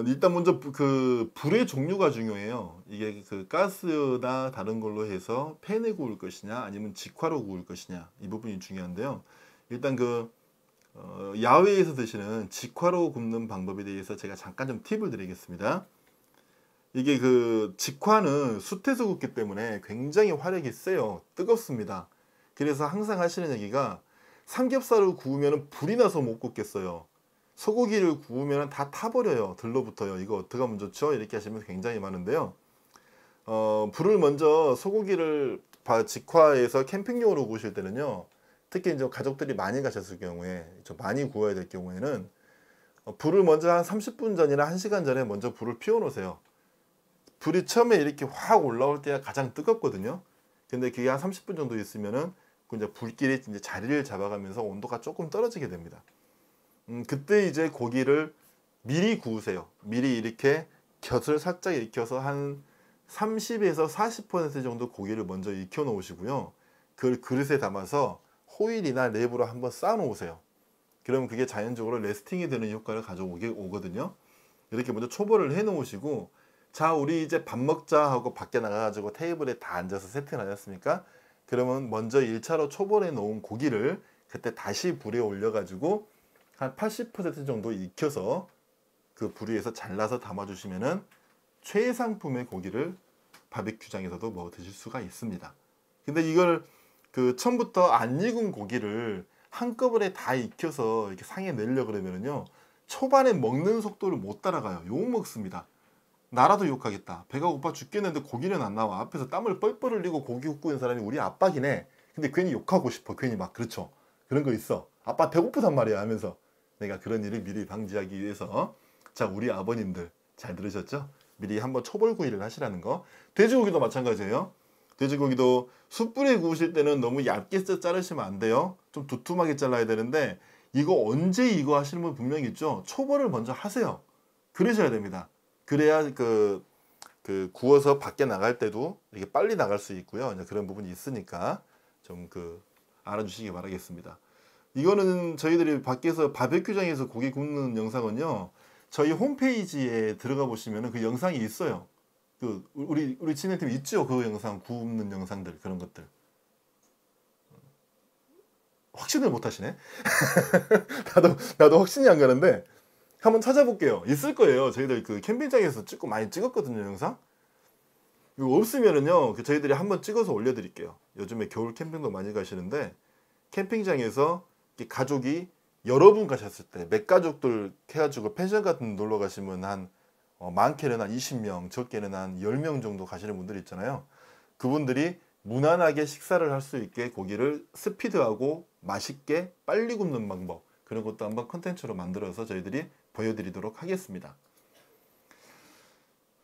일단 먼저 그 불의 종류가 중요해요. 이게 그 가스나 다른 걸로 해서 팬에 구울 것이냐 아니면 직화로 구울 것이냐 이 부분이 중요한데요. 일단 그 야외에서 드시는 직화로 굽는 방법에 대해서 제가 잠깐 좀 팁을 드리겠습니다. 이게 그 직화는 숯에서 굽기 때문에 굉장히 화력이 세요. 뜨겁습니다. 그래서 항상 하시는 얘기가 삼겹살을 구우면 불이 나서 못 굽겠어요. 소고기를 구우면 다 타버려요. 들러붙어요. 이거 어떻게 하면 좋죠? 이렇게 하시면 굉장히 많은데요. 불을 먼저 소고기를 직화해서 캠핑용으로 구우실 때는요. 특히 이제 가족들이 많이 가셨을 경우에 좀 많이 구워야 될 경우에는 불을 먼저 한 30분 전이나 1시간 전에 먼저 불을 피워 놓으세요. 불이 처음에 이렇게 확 올라올 때가 가장 뜨겁거든요. 근데 그게 한 30분 정도 있으면은 이제 불길이 이제 자리를 잡아가면서 온도가 조금 떨어지게 됩니다. 그때 이제 고기를 미리 구우세요. 미리 이렇게 곁을 살짝 익혀서 한 30에서 40% 정도 고기를 먼저 익혀 놓으시고요. 그걸 그릇에 담아서 호일이나 랩으로 한번 쌓아 놓으세요. 그러면 그게 자연적으로 레스팅이 되는 효과를 가져오거든요. 이렇게 먼저 초벌을 해 놓으시고 자 우리 이제 밥 먹자 하고 밖에 나가가지고 테이블에 다 앉아서 세팅을 하셨습니까? 그러면 먼저 1차로 초벌해 놓은 고기를 그때 다시 불에 올려가지고 한 80% 정도 익혀서 그 부리에서 잘라서 담아주시면은 최상품의 고기를 바비큐장에서도 뭐 드실 수가 있습니다. 근데 이걸 그 처음부터 안 익은 고기를 한꺼번에 다 익혀서 이렇게 상에 내려 그러면은요 초반에 먹는 속도를 못 따라가요. 욕 먹습니다. 나라도 욕하겠다. 배가 고파 죽겠는데 고기는 안 나와. 앞에서 땀을 뻘뻘 흘리고 고기 굽고 있는 사람이 우리 아빠긴 해. 근데 괜히 욕하고 싶어. 괜히 막 그렇죠. 그런 거 있어. 아빠 배고프단 말이야 하면서 내가 그런 일을 미리 방지하기 위해서 자 우리 아버님들 잘 들으셨죠? 미리 한번 초벌구이를 하시라는 거. 돼지고기도 마찬가지예요. 돼지고기도 숯불에 구우실 때는 너무 얇게 자르시면 안 돼요. 좀 두툼하게 잘라야 되는데 이거 언제 이거 하시는 분 분명히 있죠. 초벌을 먼저 하세요. 그러셔야 됩니다. 그래야 그 구워서 밖에 나갈 때도 이게 빨리 나갈 수 있고요. 이제 그런 부분이 있으니까 좀 알아주시기 바라겠습니다. 이거는 저희들이 밖에서 바베큐장에서 고기 굽는 영상은요. 저희 홈페이지에 들어가 보시면은 그 영상이 있어요. 우리 진행팀 있죠. 그 영상 굽는 영상들 그런 것들. 확신을 못 하시네. 나도 확신이 안 가는데 한번 찾아볼게요. 있을 거예요. 저희들 그 캠핑장에서 찍고 많이 찍었거든요, 영상. 이거 없으면은요, 저희들이 한번 찍어서 올려드릴게요. 요즘에 겨울 캠핑도 많이 가시는데 캠핑장에서 가족이 여러 분 가셨을 때 맥가족들 해가지고 펜션 같은 데 놀러 가시면 한 많게는 한 20명, 적게는 한 10명 정도 가시는 분들 있잖아요. 그분들이 무난하게 식사를 할 수 있게 고기를 스피드하고 맛있게 빨리 굽는 방법 그런 것도 한번 컨텐츠로 만들어서 저희들이 보여드리도록 하겠습니다.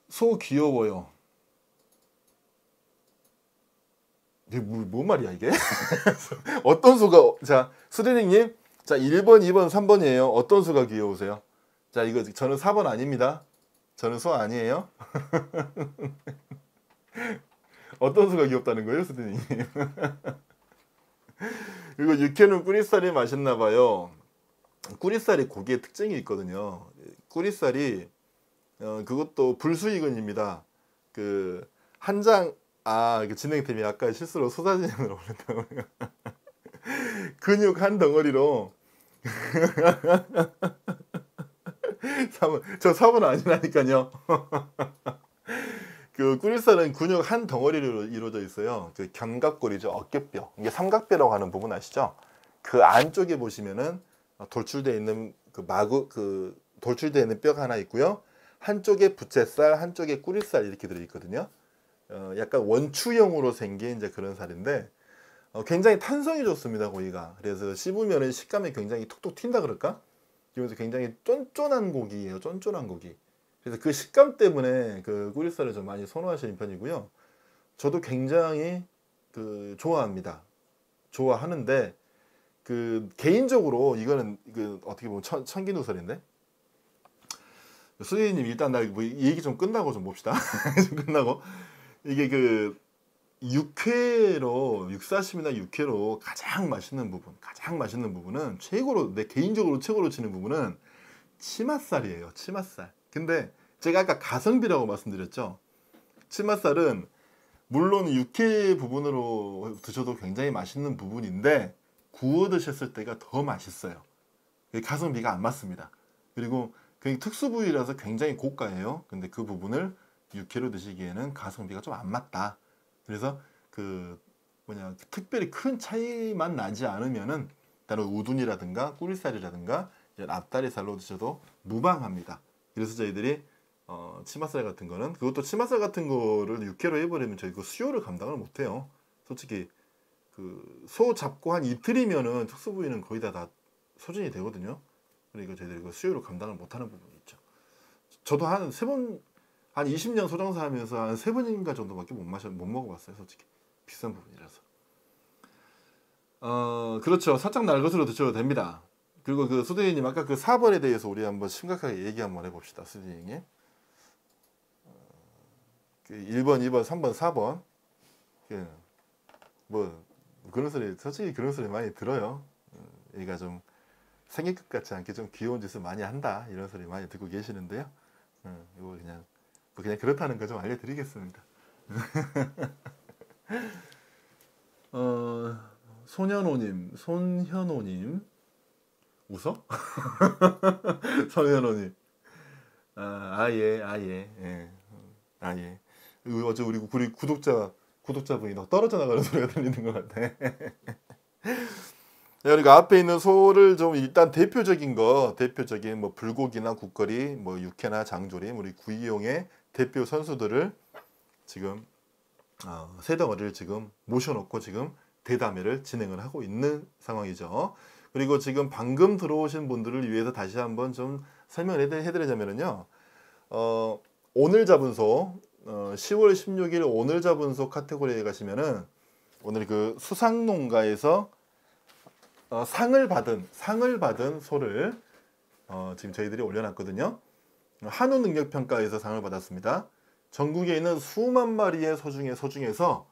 소 귀여워요. 이게 뭐 말이야 이게? 어떤 소가 자 수리닝님 자 1번 2번 3번이에요. 어떤 소가 귀여우세요? 자 이거 저는 4번 아닙니다. 저는 소 아니에요. 어떤 소가 귀엽다는 거예요 수리닝님? 그리고 육회는 꾸리살이 맛있나봐요. 꾸리살이 고기의 특징이 있거든요. 꾸리살이 그것도 불수익은입니다. 그 한장 진행팀이 아까 실수로 소사진으로 보냈다고요. 근육 한 덩어리로 저 4번 아니라니까요. 그 꾸리살은 근육 한 덩어리로 이루어져 있어요. 그 견갑골이죠. 어깨뼈. 이게 삼각뼈라고 하는 부분 아시죠? 그 안쪽에 보시면은 돌출되어 있는 돌출되어 있는 뼈가 하나 있고요. 한쪽에 부채살, 한쪽에 꾸리살 이렇게 들어 있거든요. 약간 원추형으로 생긴 이제 그런 살인데 굉장히 탄성이 좋습니다 고기가. 그래서 씹으면 식감이 굉장히 톡톡 튄다 그럴까? 그래서 굉장히 쫀쫀한 고기예요. 쫀쫀한 고기. 그래서 그 식감 때문에 그 꾸리살을 좀 많이 선호하시는 편이고요. 저도 굉장히 좋아합니다. 좋아하는데 개인적으로 이거는 어떻게 보면 천기누설인데 수혜님 일단 이 얘기 좀 끝나고 좀 봅시다. 좀 끝나고 이게 육사심이나 육회로 가장 맛있는 부분은 내 개인적으로 최고로 치는 부분은 치맛살이에요. 치맛살. 근데 제가 아까 가성비라고 말씀드렸죠. 치맛살은 물론 육회 부분으로 드셔도 굉장히 맛있는 부분인데 구워 드셨을 때가 더 맛있어요. 가성비가 안 맞습니다. 그리고 특수 부위라서 굉장히 고가예요. 근데 그 부분을 육회로 드시기에는 가성비가 좀 안 맞다. 그래서 특별히 큰 차이만 나지 않으면은 다른 우둔이라든가 꾸리살이라든가 앞다리살로 드셔도 무방합니다. 그래서 저희들이 치맛살 같은 거는 그것도 치맛살 같은 거를 육회로 해버리면 저희 그 수요를 감당을 못해요. 솔직히 소 잡고 한 이틀이면은 특수 부위는 거의 다 소진이 되거든요. 그러니까 저희들이 그 수요를 감당을 못하는 부분이 있죠. 저도 한 3번 한 20년 소장사 하면서 한 3번인가 정도밖에 못 먹어봤어요. 솔직히 비싼 부분이라서. 그렇죠. 살짝 날것으로 드셔도 됩니다. 그리고 수대리님 아까 4번에 대해서 우리 한번 심각하게 얘기 한번 해봅시다. 수대리님 1번, 2번, 3번, 4번 그런 소리 솔직히 그런 소리 많이 들어요. 얘가 좀 생길 것 같지 않게 좀 귀여운 짓을 많이 한다 이런 소리 많이 듣고 계시는데요. 이거 그냥 그렇다는 거 좀 알려드리겠습니다. 손현호님 웃어? 손현호님 아예 예. 아예. 어제 우리 구독자분이 너 떨어져 나가는 소리가 들리는 것 같아. 그러니까 앞에 있는 소를 좀 일단 대표적인 뭐 불고기나 국거리, 뭐 육회나 장조림, 우리 구이용의 대표 선수들을 지금 세 덩어리를 지금 모셔놓고 지금 대담회를 진행을 하고 있는 상황이죠. 그리고 지금 방금 들어오신 분들을 위해서 다시 한번 좀 설명을 해드리자면요. 오늘 잡은 소, 10월 16일 오늘 잡은 소 카테고리에 가시면은 오늘 그 수상농가에서 상을 받은 소를 지금 저희들이 올려놨거든요. 한우 능력 평가에서 상을 받았습니다. 전국에 있는 수만 마리의 소 중에서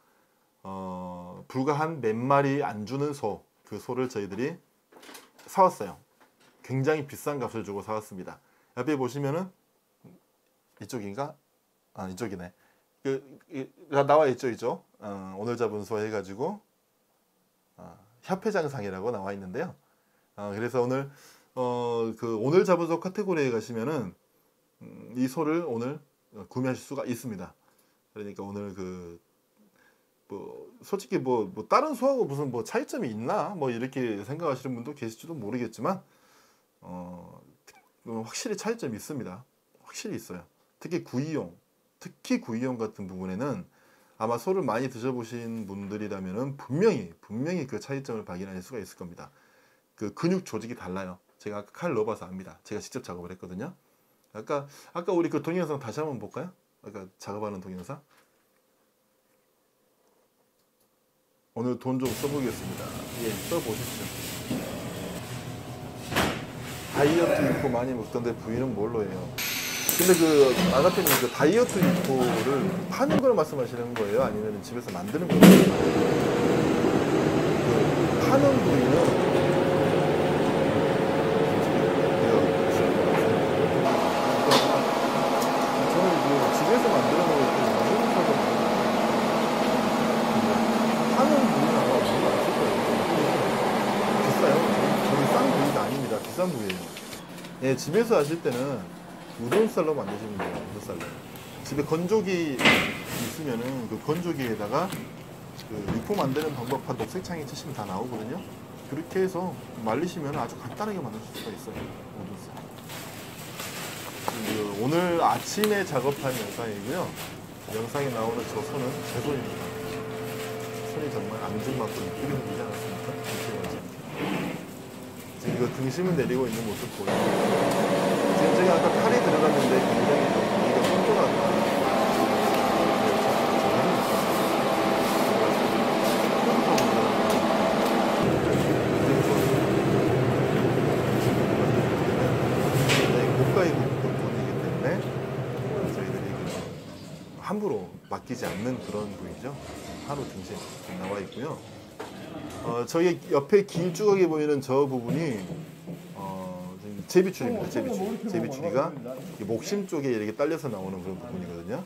불과 한 몇 마리 안 주는 소, 그 소를 저희들이 사왔어요. 굉장히 비싼 값을 주고 사왔습니다. 옆에 보시면은 이쪽인가? 이쪽이네. 나와 있죠, 이쪽. 오늘 잡은 소 해가지고 협회장상이라고 나와 있는데요. 그래서 오늘 오늘 잡은 소 카테고리에 가시면은 이 소를 오늘 구매하실 수가 있습니다. 그러니까 오늘 솔직히 뭐 다른 소하고 무슨 뭐 차이점이 있나 뭐 이렇게 생각하시는 분도 계실지도 모르겠지만 확실히 차이점이 있습니다. 확실히 있어요. 특히 구이용 같은 부분에는 아마 소를 많이 드셔보신 분들이라면은 분명히 그 차이점을 발견하실 수가 있을 겁니다. 그 근육 조직이 달라요. 제가 아까 칼 넣어봐서 압니다. 제가 직접 작업을 했거든요. 아까 우리 그 동영상 다시 한번 볼까요? 아까 작업하는 동영상. 오늘 돈 좀 써보겠습니다. 예, 써보십시오. 다이어트 육포 많이 먹던데 부위는 뭘로 해요? 근데 그 아가페님 그 다이어트 육포를 파는 걸 말씀하시는 거예요? 아니면 집에서 만드는 거예요? 그 파는 부위는 저는 집에서 만드는 거를 좀 사서 파는 부위는 아마 뭔가 없을 거예요. 비싸요. 저기 싼 부위가 아닙니다. 비싼 부위예요. 예, 집에서 하실 때는 우돈쌀로 만드시면 돼요. 우돈쌀로. 집에 건조기 있으면은 그 건조기에다가 그 육포 만드는 방법한 녹색창에 치시면 다 나오거든요. 그렇게 해서 말리시면 아주 간단하게 만드실 수가 있어요. 우돈쌀. 오늘 아침에 작업한 영상이고요. 영상에 나오는 저 손은 제 손입니다. 손이 정말 앙증맞고 이쁘게 생기지 않았습니까? 지금 이거 등심을 내리고 있는 모습 보여요. 지금 제가 아까 칼이 들어갔는데 굉장히 좀 이가 끈끈하다. 고가의 부분이기 때문에 저희들이 함부로 맡기지 않는 그런 부위죠. 한우 등심 나와 있고요. 저희 옆에 길쭉하게 보이는 저 부분이 제비추리입니다. 제비추리가 목심 쪽에 이렇게 딸려서 나오는 그런 부분이거든요.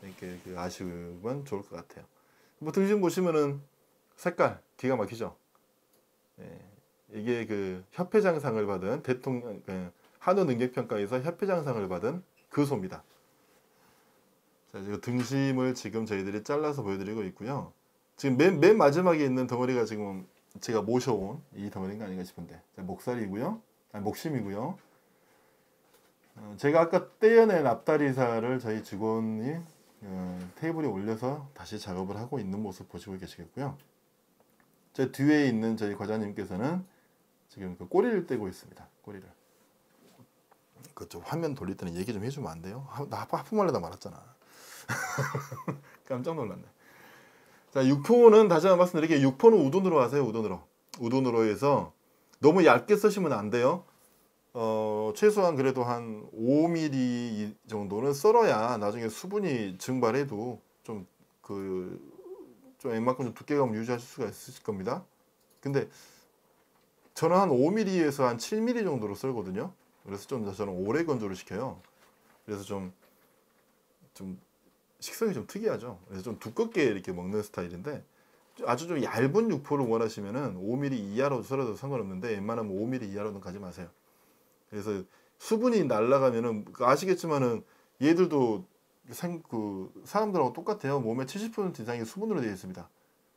이렇게 아시면 좋을 것 같아요. 뭐 등심 보시면은 색깔 기가 막히죠. 예, 이게 그 협회장상을 받은 대통령 한우 능력평가에서 협회장상을 받은 그 소입니다. 자, 지금 등심을 지금 저희들이 잘라서 보여드리고 있고요. 지금 맨 마지막에 있는 덩어리가 지금 제가 모셔온 이 덩어리가 아닌가 싶은데 목살이고요. 목심이고요. 제가 아까 떼어낸 앞다리살을 저희 직원이 테이블에 올려서 다시 작업을 하고 있는 모습 보시고 계시겠고요. 제 뒤에 있는 저희 과장님께서는 지금 그 꼬리를 떼고 있습니다. 꼬리를. 그쪽 화면 돌릴 때는 얘기 좀 해주면 안 돼요? 나 하품하려다 말았잖아. 깜짝 놀랐네. 자, 육포는 다시 한번 말씀드릴게요. 육포는 우돈으로 하세요. 우돈으로 해서 너무 얇게 쓰시면 안 돼요. 최소한 그래도 한 5mm 정도는 썰어야 나중에 수분이 증발해도 좀 웬만큼 좀 두께감 유지하실 수가 있으실 겁니다. 근데 저는 한 5mm에서 한 7mm 정도로 썰거든요. 그래서 저는 오래 건조를 시켜요. 그래서 좀 식성이 좀 특이하죠. 그래서 좀 두껍게 이렇게 먹는 스타일인데 아주 좀 얇은 육포를 원하시면은 5mm 이하로 썰어도 상관없는데 웬만하면 5mm 이하로는 가지 마세요. 그래서 수분이 날아가면은 아시겠지만은 얘들도 사람들하고 똑같아요. 몸의 70% 이상이 수분으로 되어 있습니다.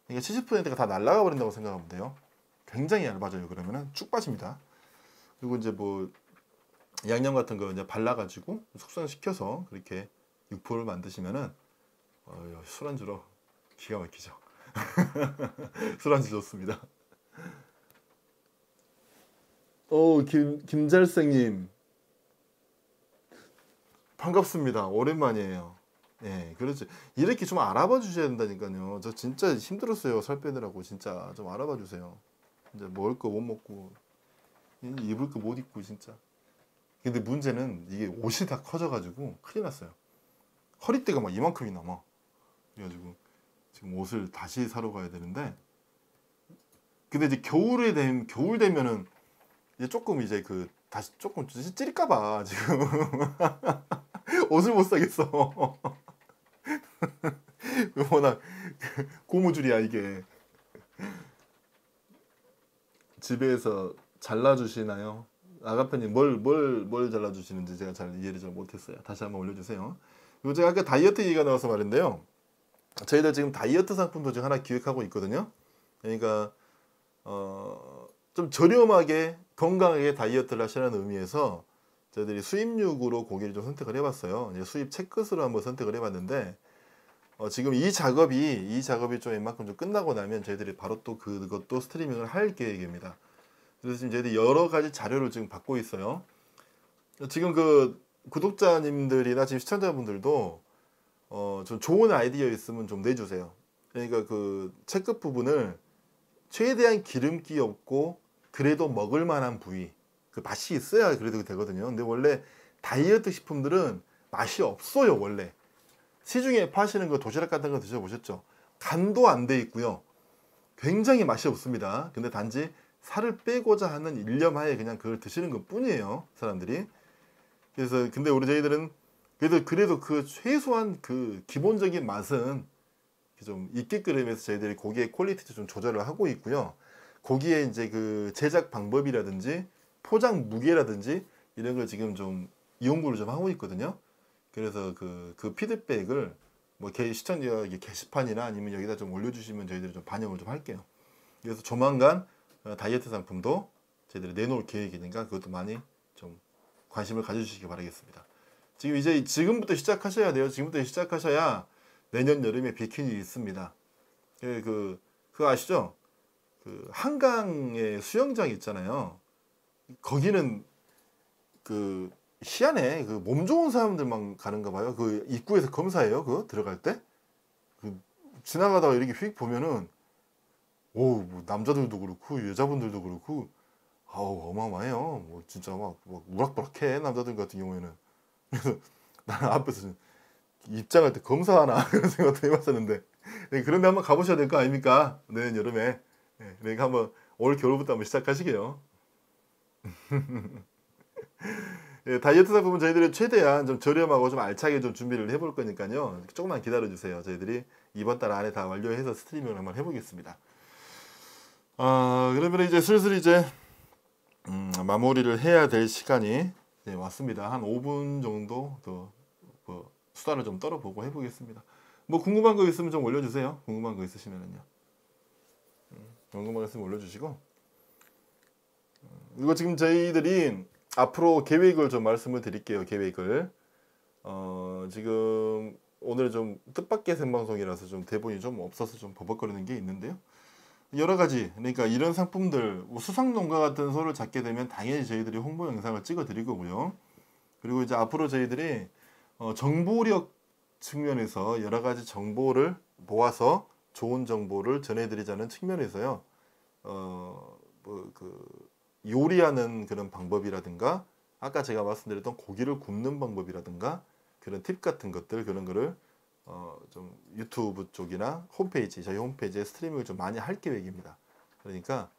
그러니까 70%가 다 날아가 버린다고 생각하면 돼요. 굉장히 얇아져요. 그러면은 쭉 빠집니다. 그리고 이제 뭐 양념 같은 거 이제 발라가지고 숙성시켜서 그렇게 육포를 만드시면은 술안주로 기가 막히죠. 술안주 좋습니다. 김잘생님 반갑습니다. 오랜만이에요. 예, 그렇지. 이렇게 좀 알아봐 주셔야 된다니까요. 저 진짜 힘들었어요. 살 빼느라고 진짜 좀 알아봐 주세요. 이제 먹을 거 못 먹고 입을 거 못 입고 진짜. 근데 문제는 이게 옷이 다 커져가지고 큰일 났어요. 허리띠가 막 이만큼이 남아. 그래가지고 지금 옷을 다시 사러 가야 되는데. 근데 이제 겨울 되면은 이제 조금 이제 다시 조금 찌릴까봐 지금 옷을 못 사겠어. 워낙 고무줄이야 이게. 집에서 잘라주시나요? 아가페님 뭘 잘라주시는지 제가 잘 이해를 잘 못했어요. 다시 한번 올려주세요. 그리고 제가 아까 다이어트 얘기가 나와서 말인데요. 저희들 지금 다이어트 상품도 지금 하나 기획하고 있거든요. 그러니까 좀 저렴하게 건강하게 다이어트를 하시라는 의미에서 저희들이 수입육으로 고기를 좀 선택을 해봤어요. 이제 수입 채끝으로 한번 선택을 해봤는데 지금 이 작업이 좀 웬만큼 좀 끝나고 나면 저희들이 바로 또 그것도 스트리밍을 할 계획입니다. 그래서 지금 저희들이 여러 가지 자료를 지금 받고 있어요. 지금 구독자님들이나 지금 시청자분들도 좀 좋은 아이디어 있으면 좀 내주세요. 그러니까 채끝 부분을 최대한 기름기 없고 그래도 먹을 만한 부위, 맛이 있어야 그래도 되거든요. 근데 원래 다이어트 식품들은 맛이 없어요. 원래 시중에 파시는 도시락 같은 거 드셔보셨죠? 간도 안 돼 있고요. 굉장히 맛이 없습니다. 근데 단지 살을 빼고자 하는 일념하에 그냥 그걸 드시는 것 뿐이에요. 사람들이. 그래서 근데 저희들은 그래도 최소한 기본적인 맛은 좀 있게끔 해서 저희들이 고기의 퀄리티도 좀 조절을 하고 있고요. 고기의 이제 제작 방법이라든지 포장 무게라든지 이런 걸 지금 좀 연구를 좀 하고 있거든요. 그래서 피드백을 뭐 시청자 게시판이나 아니면 여기다 좀 올려주시면 저희들이 좀 반영을 좀 할게요. 그래서 조만간 다이어트 상품도 저희들이 내놓을 계획이니까 그것도 많이 좀 관심을 가져주시기 바라겠습니다. 지금부터 시작하셔야 돼요. 지금부터 시작하셔야 내년 여름에 비키니 있습니다. 그거 아시죠? 한강에 수영장 있잖아요. 거기는 희한해. 몸 좋은 사람들만 가는가 봐요. 입구에서 검사해요. 들어갈 때. 지나가다가 이렇게 휙 보면은 뭐 남자들도 그렇고 여자분들도 그렇고 어마어마해요. 뭐 진짜 막 우락부락해 남자들 같은 경우에는. 그래서 나는 앞에서 입장할 때 검사하나 그런 생각도 해봤었는데 그런데 한번 가보셔야 될 거 아닙니까? 내년 여름에. 그러니까 한번 올 겨울부터 한번 시작하시게요. 다이어트 상품은 저희들이 최대한 좀 저렴하고 좀 알차게 좀 준비를 해볼 거니까요. 조금만 기다려 주세요. 저희들이 이번 달 안에 다 완료해서 스트리밍을 한번 해보겠습니다. 그러면 이제 슬슬 마무리를 해야 될 시간이 왔습니다. 한 5분 정도 더 수다를 좀 떨어보고 해보겠습니다. 뭐 궁금한 거 있으면 좀 올려주세요. 궁금한 거 있으시면은요. 궁금한 거 있으면 올려주시고. 이거 지금 저희들이 앞으로 계획을 좀 말씀을 드릴게요. 계획을. 지금 오늘 좀 뜻밖의 생방송이라서 좀 대본이 좀 없어서 좀 버벅거리는 게 있는데요. 여러 가지, 그러니까 이런 상품들, 수상농가 같은 소를 잡게 되면 당연히 저희들이 홍보 영상을 찍어 드릴 거고요. 그리고 이제 앞으로 저희들이 정보력 측면에서 여러 가지 정보를 모아서 좋은 정보를 전해드리자는 측면에서요. 요리하는 그런 방법이라든가 아까 제가 말씀드렸던 고기를 굽는 방법이라든가 그런 팁 같은 것들 그런 거를 좀 유튜브 쪽이나 홈페이지 저희 홈페이지에 스트리밍을 좀 많이 할 계획입니다. 그러니까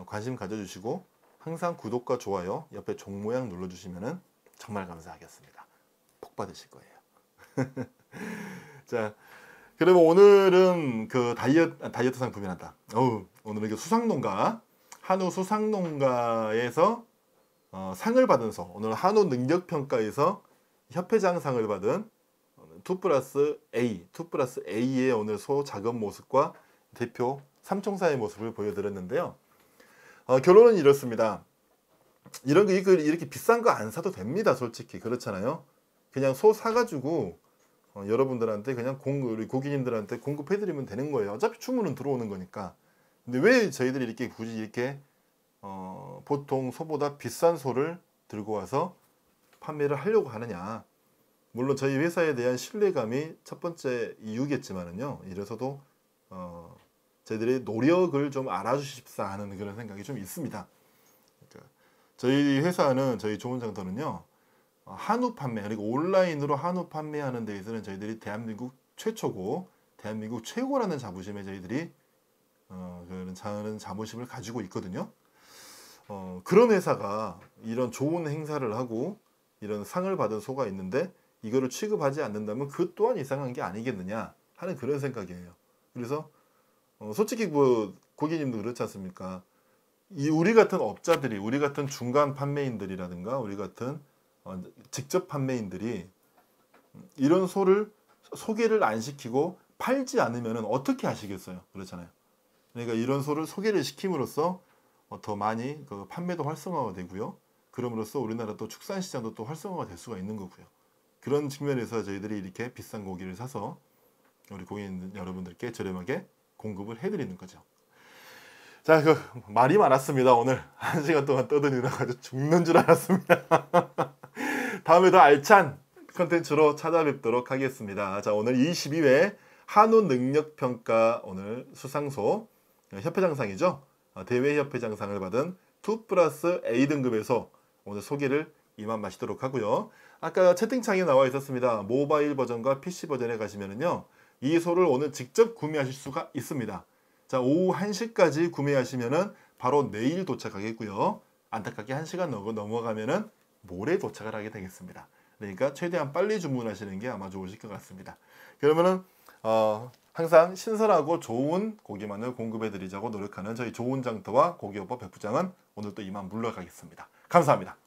관심 가져주시고 항상 구독과 좋아요 옆에 종 모양 눌러주시면은 정말 감사하겠습니다. 복 받으실 거예요. 자, 그러면 오늘은 다이어트 상품이란다. 오늘은 수상농가 한우 수상농가에서 상을 받은 소, 오늘 한우 능력평가에서 협회장상을 받은 2+A, 2+A의 오늘 소 작업 모습과 대표 삼총사의 모습을 보여드렸는데요. 결론은 이렇습니다. 이런 거 이렇게 비싼 거 안 사도 됩니다. 솔직히 그렇잖아요. 그냥 소 사가지고 여러분들한테 그냥 우리 고객님들한테 공급해드리면 되는 거예요. 어차피 주문은 들어오는 거니까. 근데 왜 저희들이 이렇게 굳이 이렇게 보통 소보다 비싼 소를 들고 와서 판매를 하려고 하느냐? 물론 저희 회사에 대한 신뢰감이 첫 번째 이유겠지만은요. 이래서도 저희들의 노력을 좀 알아주십사 하는 그런 생각이 좀 있습니다. 그러니까 저희 회사는 저희 좋은장터는요. 한우 판매, 그리고 온라인으로 한우 판매하는 데 있어서는 저희들이 대한민국 최초고 대한민국 최고라는 자부심에 저희들이 그런 자부심을 가지고 있거든요. 그런 회사가 이런 좋은 행사를 하고 이런 상을 받은 소가 있는데 이거를 취급하지 않는다면 그 또한 이상한 게 아니겠느냐 하는 그런 생각이에요. 그래서 솔직히 뭐 고객님도 그렇지 않습니까? 우리 같은 업자들이, 우리 같은 중간 판매인들이라든가 우리 같은 직접 판매인들이 이런 소를 소개를 안 시키고 팔지 않으면 어떻게 하시겠어요? 그렇잖아요. 그러니까 이런 소를 소개를 시킴으로써 더 많이 그 판매도 활성화가 되고요. 그럼으로써 우리나라 또 축산시장도 또 활성화가 될 수가 있는 거고요. 그런 측면에서 저희들이 이렇게 비싼 고기를 사서 우리 고객님 여러분들께 저렴하게 공급을 해드리는 거죠. 자, 말이 많았습니다. 오늘 1시간 동안 떠드느라 가지고 죽는 줄 알았습니다. 다음에 더 알찬 컨텐츠로 찾아뵙도록 하겠습니다. 자, 오늘 22회 한우 능력평가 오늘 수상소 협회장상이죠. 대외협회장상을 받은 2+A 등급에서 오늘 소개를 이만 마치도록 하고요. 아까 채팅창에 나와 있었습니다. 모바일 버전과 PC 버전에 가시면은요. 이 소를 오늘 직접 구매하실 수가 있습니다. 자, 오후 1시까지 구매하시면은 바로 내일 도착하겠고요. 안타깝게 1시간 넘어가면은 모레 도착을 하게 되겠습니다. 그러니까 최대한 빨리 주문하시는 게 아마 좋으실 것 같습니다. 그러면은 항상 신선하고 좋은 고기만을 공급해 드리자고 노력하는 저희 좋은장터와 고기업법 백부장은 오늘 또 이만 물러가겠습니다. 감사합니다.